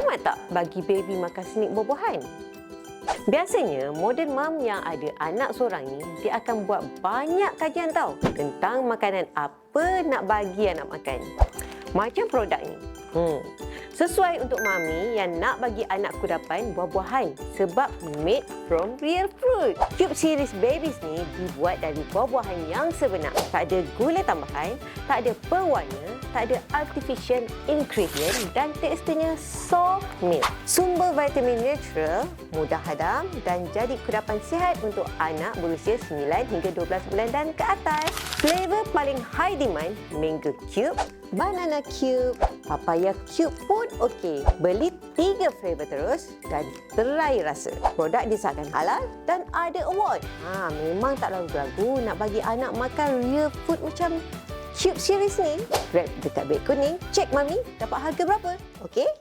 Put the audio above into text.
Selamat tak bagi baby makan snack buah-buahan? Biasanya, modern mom yang ada anak seorang ni, dia akan buat banyak kajian tau tentang makanan apa nak bagi anak makan. Macam produk ni. Sesuai untuk mami yang nak bagi anak kudapan buah-buahan sebab made from real fruit. Cube series babies ni dibuat dari buah-buahan yang sebenar. Tak ada gula tambahan, tak ada pewarna, tak ada artificial ingredient dan teksturnya soft milk. Sumber vitamin natural, mudah hadam dan jadi kudapan sihat untuk anak berusia 9 hingga 12 bulan dan ke atas. Flavor paling high demand, mango cube, banana cube, papaya cube pun okey. Beli 3 flavor terus dan terai rasa. Produk disahkan halal dan ada award. Memang tak ragu-ragu nak bagi anak makan real food macam Cube series ni. Grab dekat beg kuning. Cek mami dapat harga berapa. Okey?